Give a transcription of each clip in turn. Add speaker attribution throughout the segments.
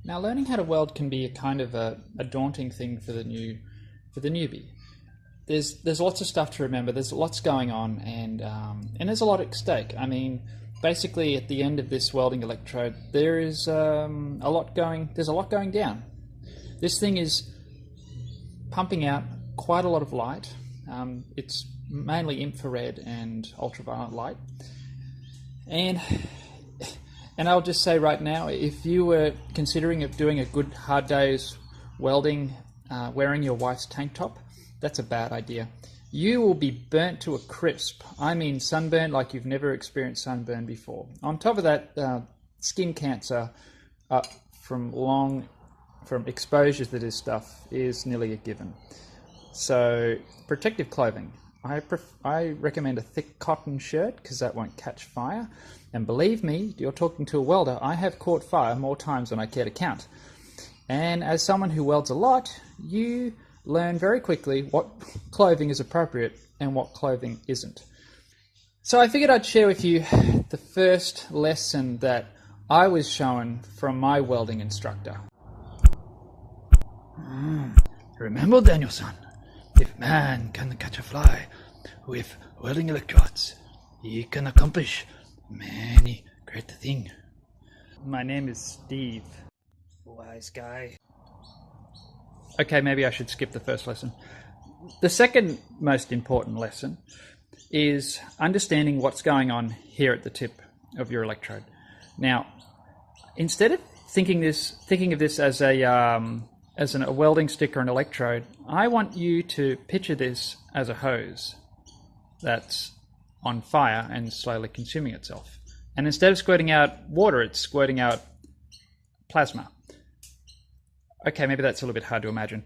Speaker 1: Now, learning how to weld can be a kind of a daunting thing for the newbie. There's lots of stuff to remember. There's lots going on, and there's a lot at stake. I mean, basically, at the end of this welding electrode, there's a lot going down. This thing is pumping out quite a lot of light. It's mainly infrared and ultraviolet light, and I'll just say right now, if you were considering of doing a good hard day's welding, wearing your wife's tank top, that's a bad idea. You will be burnt to a crisp. I mean sunburn like you've never experienced sunburn before. On top of that, skin cancer from exposure to this stuff is nearly a given. So protective clothing. I recommend a thick cotton shirt because that won't catch fire. And believe me, you're talking to a welder. I have caught fire more times than I care to count. And as someone who welds a lot, you learn very quickly what clothing is appropriate and what clothing isn't. So I figured I'd share with you the first lesson that I was shown from my welding instructor.
Speaker 2: Remember, Danielson, if man can catch a fly with welding electrodes, he can accomplish many great things.
Speaker 1: My name is Steve.
Speaker 2: Wise guy.
Speaker 1: Okay, maybe I should skip the first lesson. The second most important lesson is understanding what's going on here at the tip of your electrode. Now, instead of thinking of this as a welding stick or an electrode, I want you to picture this as a hose that's on fire and slowly consuming itself. And instead of squirting out water, it's squirting out plasma. Okay, maybe that's a little bit hard to imagine.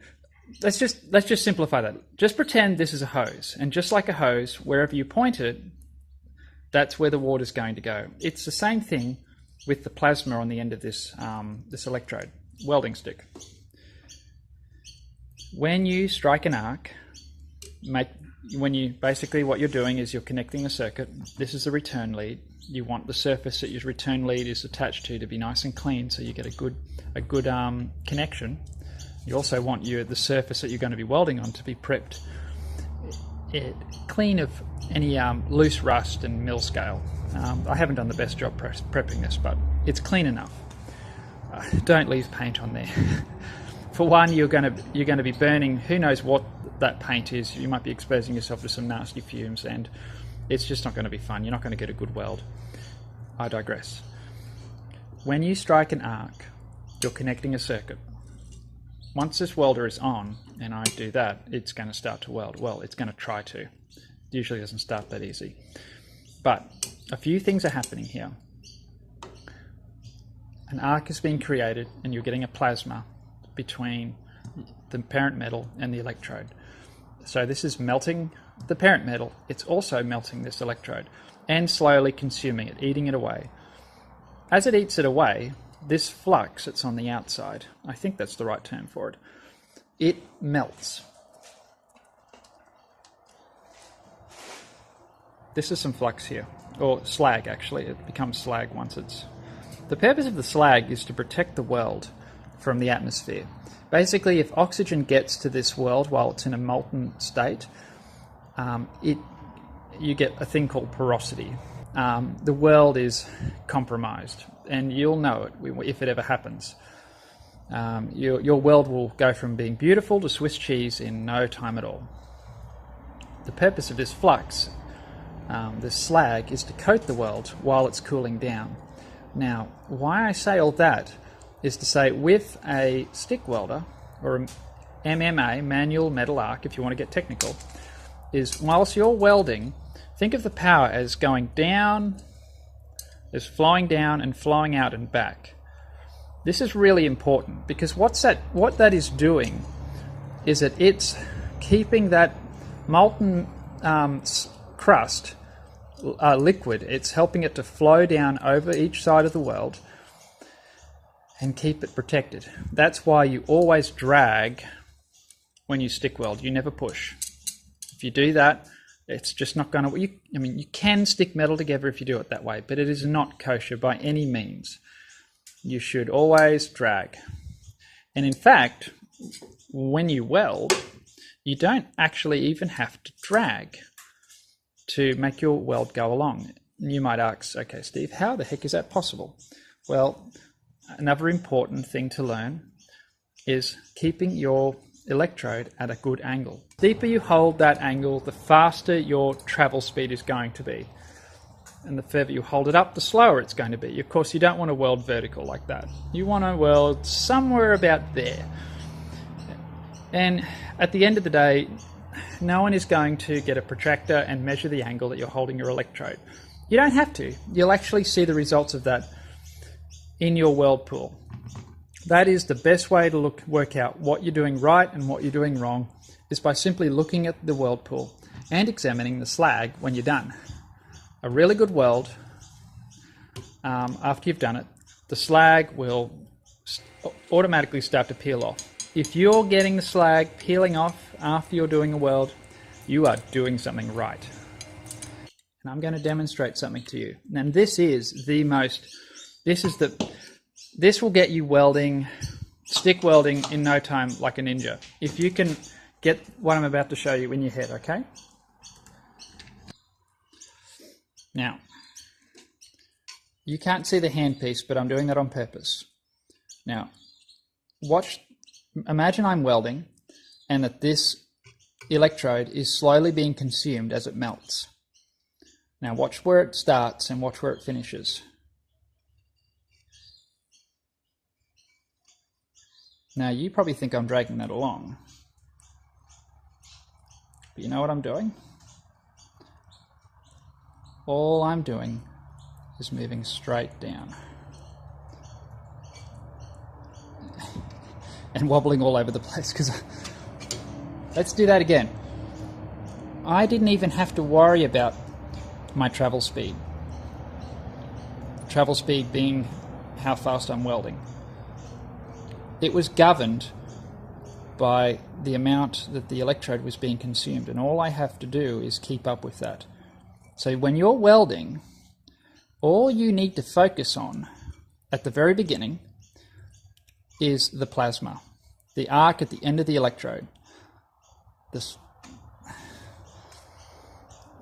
Speaker 1: Let's just simplify that. Just pretend this is a hose, and just like a hose, wherever you point it, that's where the water is going to go. It's the same thing with the plasma on the end of this electrode, welding stick. When you strike an arc, basically what you're doing is you're connecting a circuit. This is the return lead. You want the surface that your return lead is attached to be nice and clean, so you get a good connection. You also want the surface that you're going to be welding on to be prepped clean of any loose rust and mill scale. I haven't done the best job prepping this, but it's clean enough. Don't leave paint on there. For one, you're going to be burning who knows what that paint is. You might be exposing yourself to some nasty fumes, and it's just not going to be fun. You're not going to get a good weld. I digress. When you strike an arc, you're connecting a circuit. Once this welder is on, and I do that, it's going to start to weld. Well, it's going to try to. It usually doesn't start that easy. But a few things are happening here. An arc is being created, and you're getting a plasma between the parent metal and the electrode. So this is melting the parent metal. It's also melting this electrode and slowly consuming it, eating it away. As it eats it away, this flux that's on the outside, I think that's the right term for it, it melts. This is some flux here, or slag actually. It becomes slag once it's... The purpose of the slag is to protect the weld from the atmosphere. Basically, if oxygen gets to this weld while it's in a molten state, you get a thing called porosity. The weld is compromised, and you'll know it if it ever happens. Your weld will go from being beautiful to Swiss cheese in no time at all. The purpose of this flux, this slag, is to coat the weld while it's cooling down. Now, why I say all that is to say, with a stick welder, or a MMA, manual metal arc, if you want to get technical, is whilst you're welding, think of the power as going down, as flowing down and flowing out and back. This is really important, because what that is doing is that it's keeping that molten crust liquid. It's helping it to flow down over each side of the weld and keep it protected. That's why you always drag when you stick weld. You never push. If you do that, it's just not going to... you can stick metal together if you do it that way, but it is not kosher by any means. you should always drag. And in fact, when you weld, you don't actually even have to drag to make your weld go along. You might ask, okay, Steve, how the heck is that possible? Well, another important thing to learn is keeping your electrode at a good angle. The deeper you hold that angle, the faster your travel speed is going to be. And the further you hold it up, the slower it's going to be. Of course, you don't want to weld vertical like that. You want to weld somewhere about there. And at the end of the day, no one is going to get a protractor and measure the angle that you're holding your electrode. You don't have to. You'll actually see the results of that in your weld pool. That is the best way to work out what you're doing right and what you're doing wrong, is by simply looking at the weld pool and examining the slag when you're done. A really good weld, after you've done it, the slag will automatically start to peel off. If you're getting the slag peeling off after you're doing a weld, you are doing something right. And I'm going to demonstrate something to you. And this will get you welding, stick welding in no time like a ninja. If you can get what I'm about to show you in your head, okay? Now, you can't see the handpiece, but I'm doing that on purpose. Now, imagine I'm welding and that this electrode is slowly being consumed as it melts. Now watch where it starts and watch where it finishes. Now you probably think I'm dragging that along, but you know what I'm doing? All I'm doing is moving straight down and wobbling all over the place, because let's do that again. I didn't even have to worry about my travel speed. Travel speed being how fast I'm welding. It was governed by the amount that the electrode was being consumed, and all I have to do is keep up with that. So when you're welding, all you need to focus on at the very beginning is the plasma, the arc at the end of the electrode,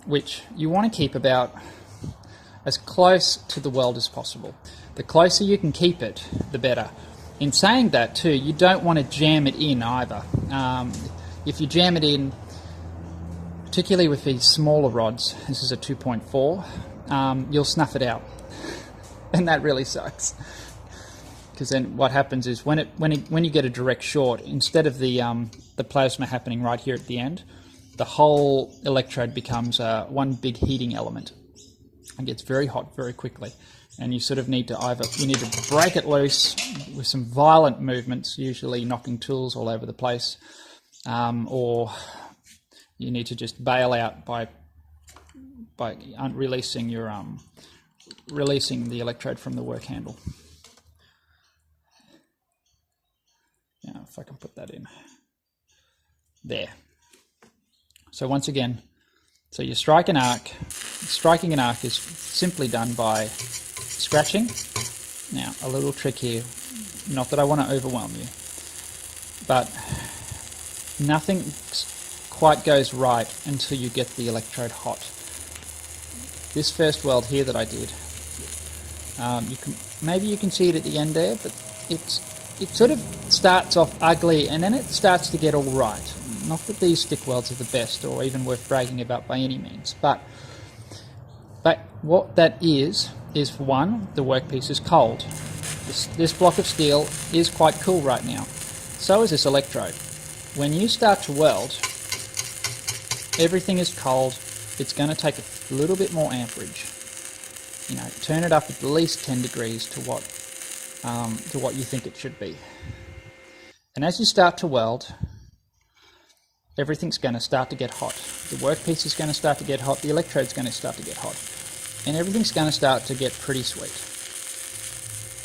Speaker 1: which you want to keep about as close to the weld as possible. The closer you can keep it, the better. In saying that too, you don't want to jam it in either. If you jam it in, particularly with these smaller rods, this is a 2.4, you'll snuff it out. And that really sucks. Because then what happens is when you get a direct short, instead of the plasma happening right here at the end, the whole electrode becomes one big heating element. It gets very hot very quickly, and you sort of need to break it loose with some violent movements, usually knocking tools all over the place, or you need to just bail out by releasing the electrode from the work handle. Now, if I can put that in there. So once again, so you strike an arc. Striking an arc is simply done by scratching. Now, a little trick here, not that I want to overwhelm you, but nothing quite goes right until you get the electrode hot. This first weld here that I did, maybe you can see it at the end there, but it sort of starts off ugly and then it starts to get all right. Not that these stick welds are the best or even worth bragging about by any means, but what that is for one, the workpiece is cold. This block of steel is quite cool right now. So is this electrode. When you start to weld, everything is cold. It's going to take a little bit more amperage. You know, turn it up at least 10 degrees to what you think it should be. And as you start to weld, everything's going to start to get hot. The workpiece is going to start to get hot, the electrode's going to start to get hot, and everything's going to start to get pretty sweet.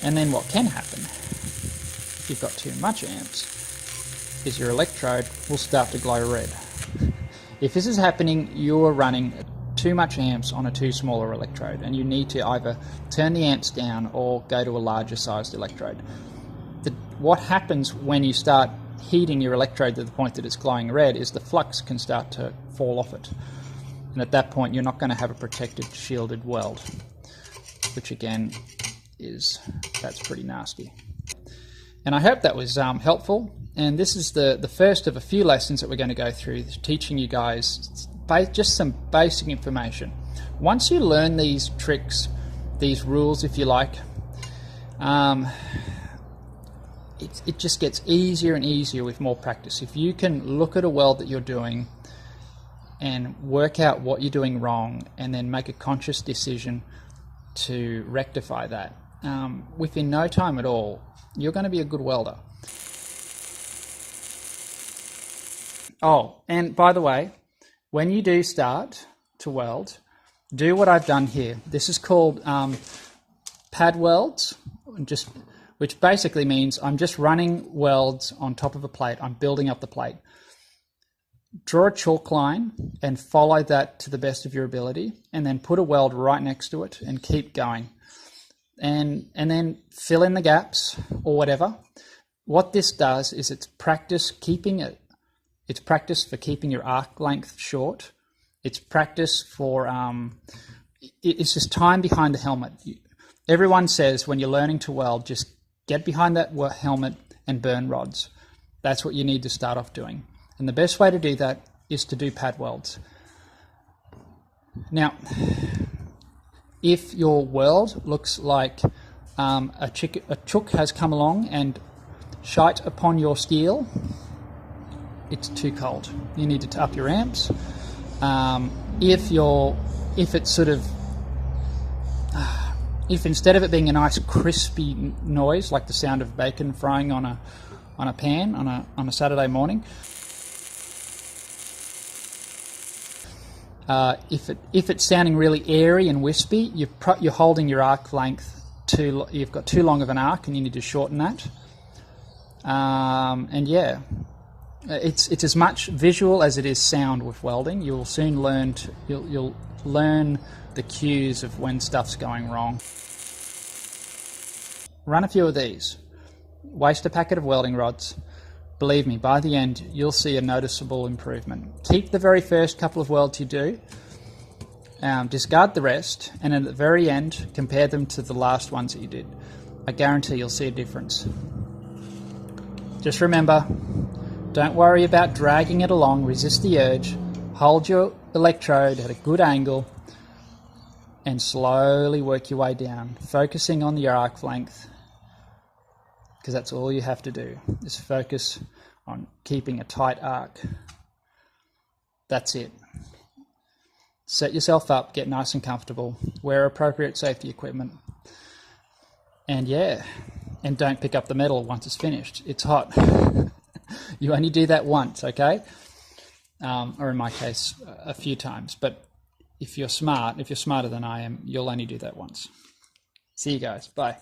Speaker 1: And then what can happen, if you've got too much amps, is your electrode will start to glow red. If this is happening, you're running too much amps on a too smaller electrode, and you need to either turn the amps down or go to a larger sized electrode. What happens when you start heating your electrode to the point that it's glowing red is the flux can start to fall off it. And at that point, you're not going to have a protected, shielded weld, which again that's pretty nasty. And I hope that was helpful. And this is the first of a few lessons that we're going to go through, teaching you guys just some basic information. Once you learn these tricks, these rules, if you like, it just gets easier and easier with more practice. If you can look at a weld that you're doing and work out what you're doing wrong and then make a conscious decision to rectify that, within no time at all, you're going to be a good welder. Oh, and by the way, when you do start to weld, do what I've done here. This is called pad welds, which basically means I'm just running welds on top of a plate. I'm building up the plate. Draw a chalk line and follow that to the best of your ability, and then put a weld right next to it and keep going. And then fill in the gaps or whatever. What this does is it's practice for keeping your arc length short. It's practice for it's just time behind the helmet. Everyone says when you're learning to weld, just get behind that helmet and burn rods. That's what you need to start off doing. And the best way to do that is to do pad welds. Now, if your weld looks like a chook has come along and shite upon your steel, it's too cold. You need to up your amps. If instead of it being a nice crispy noise like the sound of bacon frying on a pan on a Saturday morning, if it's sounding really airy and wispy, you're holding your arc length you've got too long of an arc, and you need to shorten that. And yeah, it's as much visual as it is sound with welding. You'll soon learn you'll learn the cues of when stuff's going wrong. Run a few of these. Waste a packet of welding rods. Believe me, by the end, you'll see a noticeable improvement. Keep the very first couple of welds you do, discard the rest, and at the very end, compare them to the last ones that you did. I guarantee you'll see a difference. Just remember, don't worry about dragging it along, resist the urge, hold your electrode at a good angle, and slowly work your way down, focusing on your arc length, because that's all you have to do, is focus on keeping a tight arc. That's it. Set yourself up, get nice and comfortable, wear appropriate safety equipment, and yeah, and don't pick up the metal once it's finished. It's hot. You only do that once, okay? Or in my case, a few times. But if you're smarter than I am, you'll only do that once. See you guys. Bye.